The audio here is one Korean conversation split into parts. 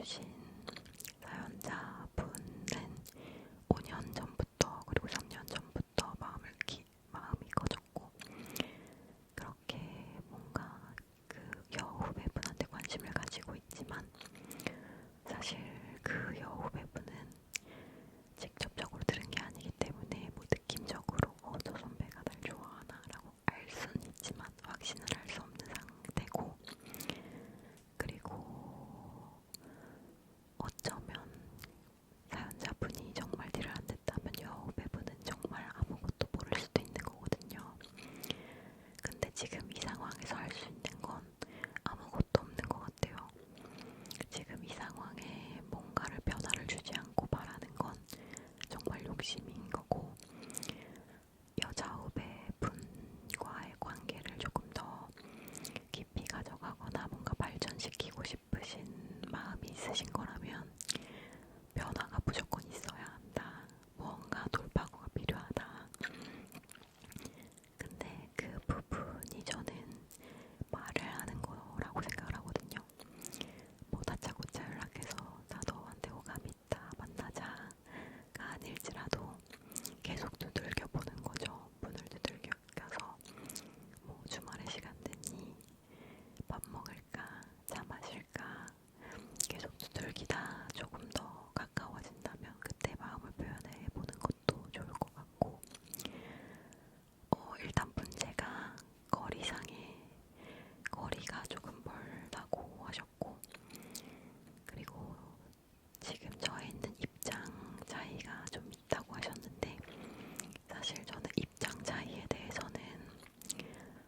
보내주신 사연자분은 5년 전부터 그리고 3년 전부터 마음이 커졌고 그렇게 뭔가 그 여후배분한테 관심을 가지고 있지만 사실 그 여후배분은 직접적으로 들은 게 아니기 때문에 뭐 느낌적으로 저 선배가 날 좋아하나 라고 알 수는 있지만 확신을 할 수 없는 상태고, 그리고 어쩌면 사연자분이 정말 딜을 안 됐다면 여배우는 정말 아무것도 모를 수도 있는 거거든요. 근데 지금 이 상황에서 할 수 있는 건 아무것도 없는 것 같아요. 지금 이 상황에 뭔가를 변화를 주지 않고 바라는 건 정말 욕심인 거고, 여자 후배분과의 관계를 조금 더 깊이 가져가거나 뭔가 발전시키고 싶으신 마음이 있으신 거라면 변화가 무조건 있어야 한다. 무언가 돌파구가 필요하다. 근데 그 부분이 저는 말을 하는 거라고 생각을 하거든요. 뭐 다짜고짜 연락해서 나 너한테 호감 있다 만나자가 아닐지라도 계속 두들겨 보는 거죠. 문을 두들겨서 뭐 주말에 시간 되니 밥 먹을까 차 마실까 계속 두들기다 조금 더 가까워진다면 그때 마음을 표현해 보는 것도 좋을 것 같고, 일단 문제가 거리가 조금 멀다고 하셨고, 그리고 지금 저에 있는 입장 차이가 좀 있다고 하셨는데, 사실 저는 입장 차이에 대해서는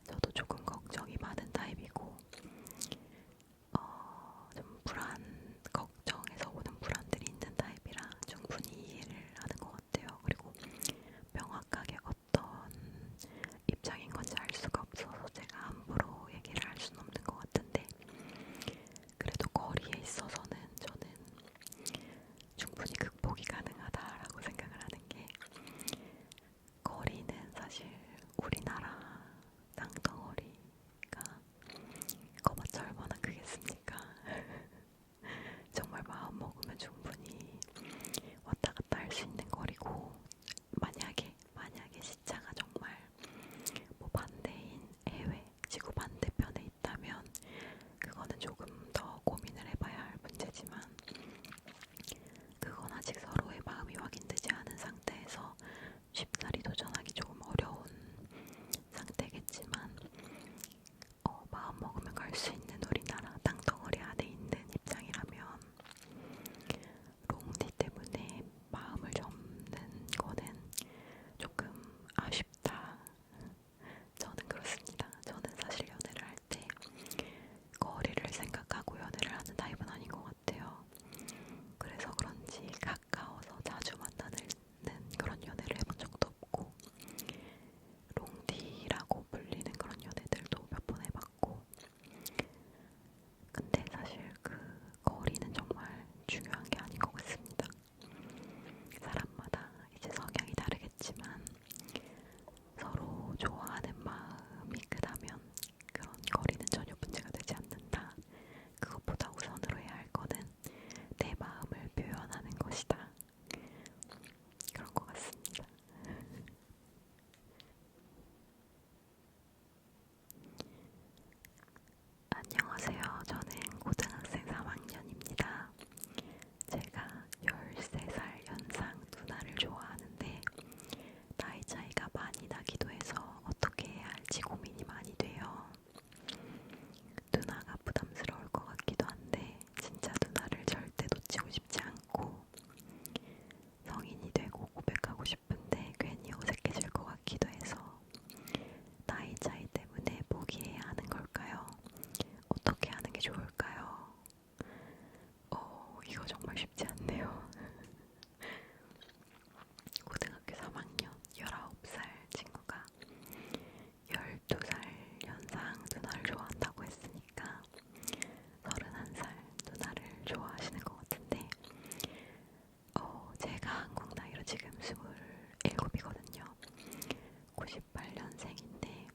저도 조금 걱정이 많은 타입이고, 좀 걱정에서 오는 불안들이 있는 타입이라 충분히 이해를 하는 것 같아요. 그리고 명확하게 어떤 입장인 건지 알 수가 없어서 제가 함부로 얘기를 할 수는 없는 것 같은데, 그래도 거리에 있어서는 저는 충분히 극복이 가능하다라고 생각을 하는 게, 거리는 사실 우리나라 땅덩어리가 커봤자 얼마나 크겠습니까? 정말 마음 먹으면 충분히 왔다 갔다 할 수 있는 거리고, 만약에 시차가 정말 뭐 반대인 해외, 지구 반대편에 있다면 그거는 조금 더 고민을 해봐야 할 문제지만, 그건 아직 서로의 마음이 확인되지 않은 상태에서 쉽사리 도전하기 조금 어려운 상태겠지만, 마음 먹으면 갈 수 있는 우리나라 땅덩어리 안에 있는 입장이라면 롱디 때문에 마음을 접는 거는 조금 아쉽다. 저는 그렇습니다. 저는 사실 연애를 할 때 거리를 생각하고 연애를 하는 타입은 아닌 것 같아요. 그래서 그런지 가까워서 자주 만나는 그런 연애를 해본 적도 없고, 롱디라고 불리는 그런 연애들도 몇 번 해봤고, 근데 사실 그 거리는 정말 중요한 게 아닌 것 같습니다. 사람마다 이제 성향이 다르겠지만 서로 좋아하는 마음이 크다면 그런 거리는 전혀 문제가 되지 않는다. 그것보다 우선으로 해야 할 거는 내 마음을 표현하는 것이다. 그런 것 같습니다. 안녕하세요. 저는 고등학생 3학년입니다. 제가 13살 연상 누나를 좋아하는데 나이 차이가 많이 나기도 해서 어떻게 해야 할지 고민이 많이 돼요. 누나가 부담스러울 것 같기도 한데 진짜 누나를 절대 놓치고 싶지 않고, 성인이 되고 고백하고 싶은데 괜히 어색해질 것 같기도 해서 나이 차이 때문에 포기해야 하는 걸까요? 어떻게 하는 게 좋을까요? 이거 정말 쉽지 않네요. 고등학교 3학년 19살 친구가 12살 연상 누나를 좋아한다고 했으니까 31살 누나를 좋아하시는 것 같은데, 제가 한국 나이로 지금 27이거든요. 98년생인데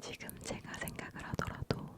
지금 제가 생각을 하더라도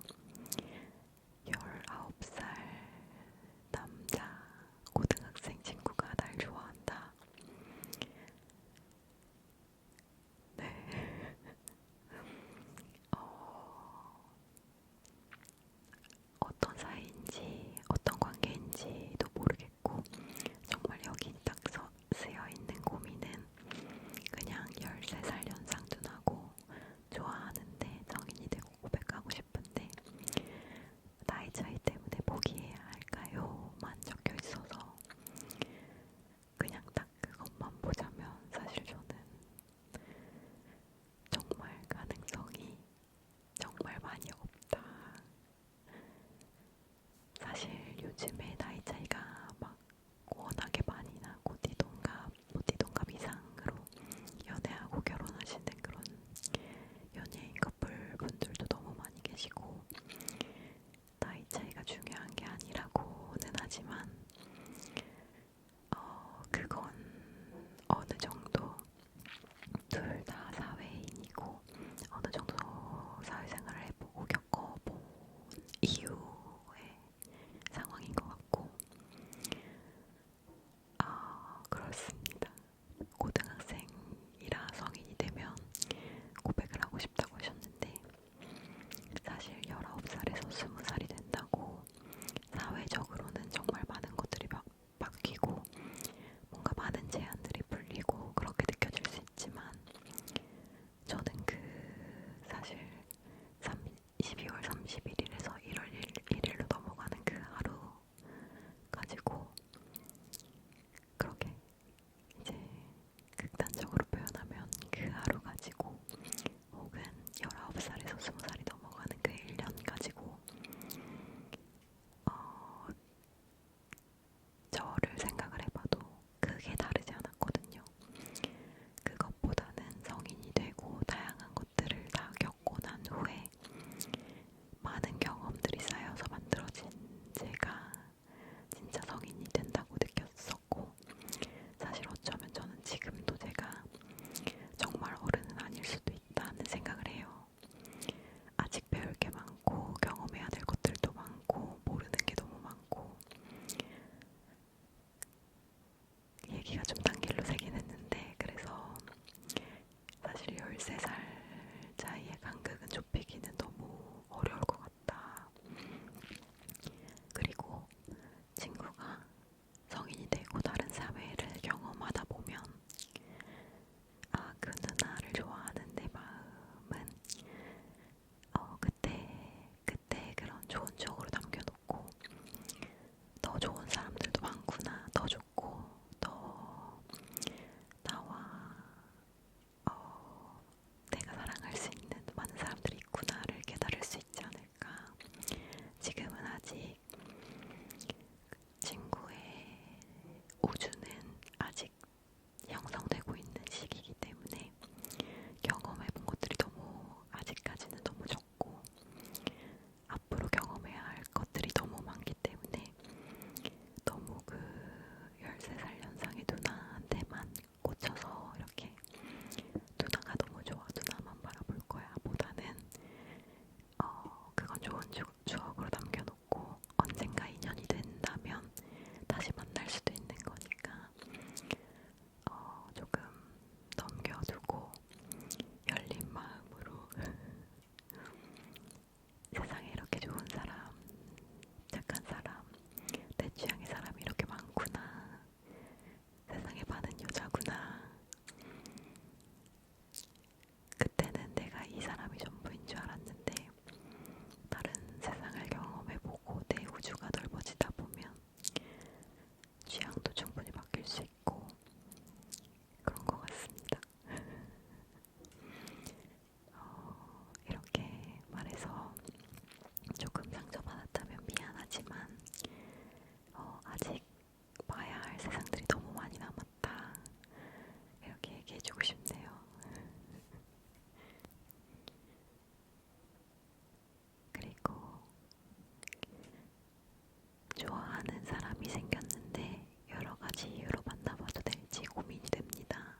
사람이 생겼는데 여러 가지 이유로 만나봐도 될지 고민이 됩니다.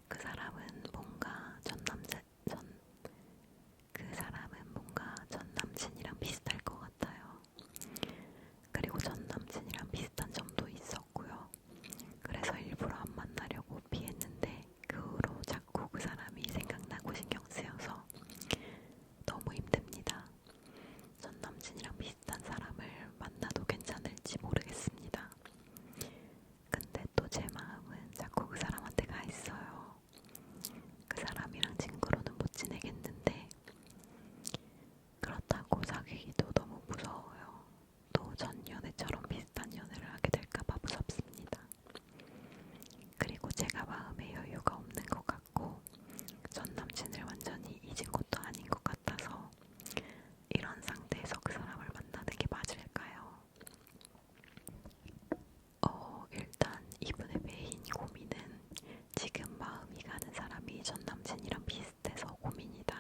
그 사람은 뭔가 전 남친이랑 비슷할 것 같아요. 그리고 전 남친이랑 비슷한 점도 있었고요. 그래서 일부러 안 만나려고 피했는데 그 후로 자꾸 그 사람이 생각나고 신경 쓰여서 너무 힘듭니다. 전 남친이랑 비슷한 사람을 만나도 괜찮을지 모르겠습니다. 근데 또 제 마음은 자꾸 그 사람한테 가 있어요. 그 사람이랑 친구로는 못 지내겠는데 그렇다고 사귀기도 너무 무서워요. 또 전 연애처럼 비슷한 연애를 하게 될까봐 무섭습니다. 그리고 제가 마음에 여유가 없는 것 같고 전 남친을 완전히 잊은 것도 아닌 것 같아서 이런 상태에서 그 사람을 만나는 게 맞을까요? 일단 이분의 메인 고민은 지금 마음이 가는 사람이 전 남친이랑 비슷해서 고민이다.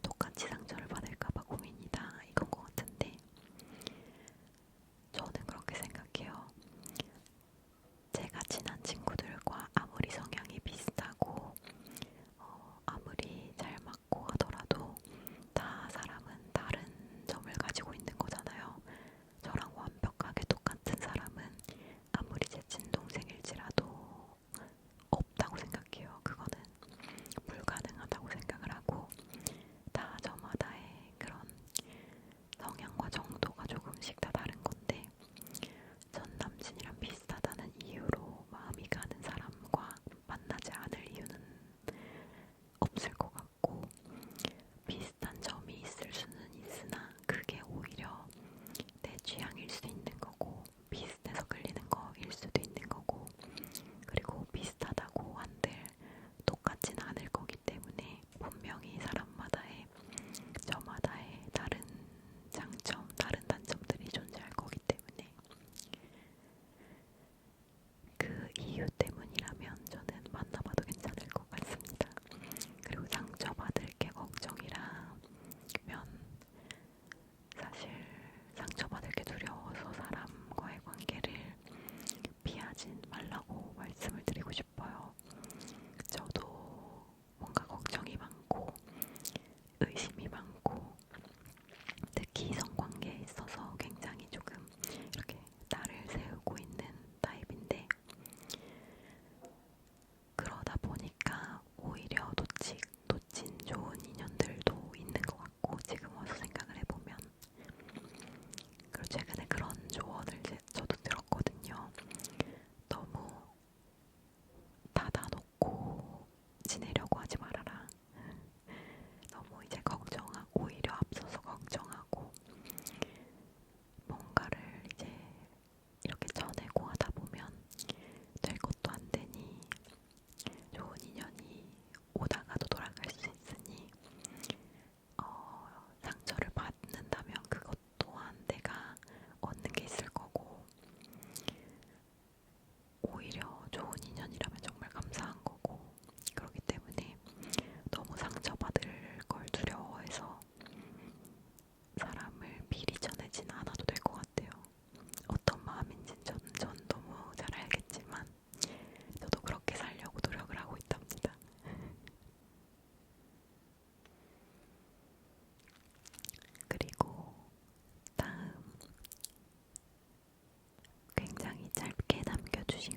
똑같이 상처를 받을까봐 고민이다. 이건 것 같은데 저는 그렇게 생각해요. 제가 친한 친구들과 아무리 성향이 비슷하고 아무리 잘 맞고 하더라도 다 사람은 다른 점을 가지고 있는 거잖아요. 저랑 완벽하게 똑같은 사람은 아무리 제 친동생일지라도 없다고 생각해요. 그거는 불가능하다고 생각을 하고 다 저마다의 그런 성향과 정도가 조금씩 다 다른 건데 전 남친이랑 비슷하다는 이유로 마음이 가는 사람과 만나지 않을 이유는 없을 것 같고 비슷한 점이 있을 수는 있으나 그게 오히려 내 취향일 수 있는 거고 비슷해서 끌리는 거일 수도 있는 거고 그리고 비슷하다고 한들 똑같진 않을 거기 때문에 분명히 사람마다의 저마다의 다른 장점, 다른 단점들이 존재할 거기 때문에 그 이유 때문이라면 저는 만나봐도 괜찮을 것 같습니다. 그리고 상처받을 게 걱정이라면 사실 상처받을 게 두려워서 사람과의 관계를 피하진 말라고 말씀을 드리고 싶어요. 저도 뭔가 걱정이 많고 의심이 많고 특히 성관계에 있어서 굉장히 조금 이렇게 나를 세우고 있는 타입인데 그러다 보니까 오히려 놓친 좋은 인연들도 있는 것 같고 지금 와서 생각을 해보면 그리고 최근에 그런 조언을 저도 들었거든요. 너무 닫아놓고 지내려고 하지 말아라. 너무 이제 오히려 앞서서 걱정하고 뭔가를 이제 이렇게 전해고 하다 보면 될 것도 안 되니 좋은 인연이 오다가도 돌아갈 수 있으니 상처를 받는다면 그것 또한 내가 얻는 게 있을 거고 오히려 좋은 인연이라면 정말 감사한 거고 그렇기 때문에 너무 상처받을 걸 두려워해서 사람을 미리 전하진 않아도 될 것 같아요. 어떤 마음인지 전 너무 잘 알겠지만 저도 그렇게 살려고 노력을 하고 있답니다. 그리고 다음 굉장히 짧게 남겨주신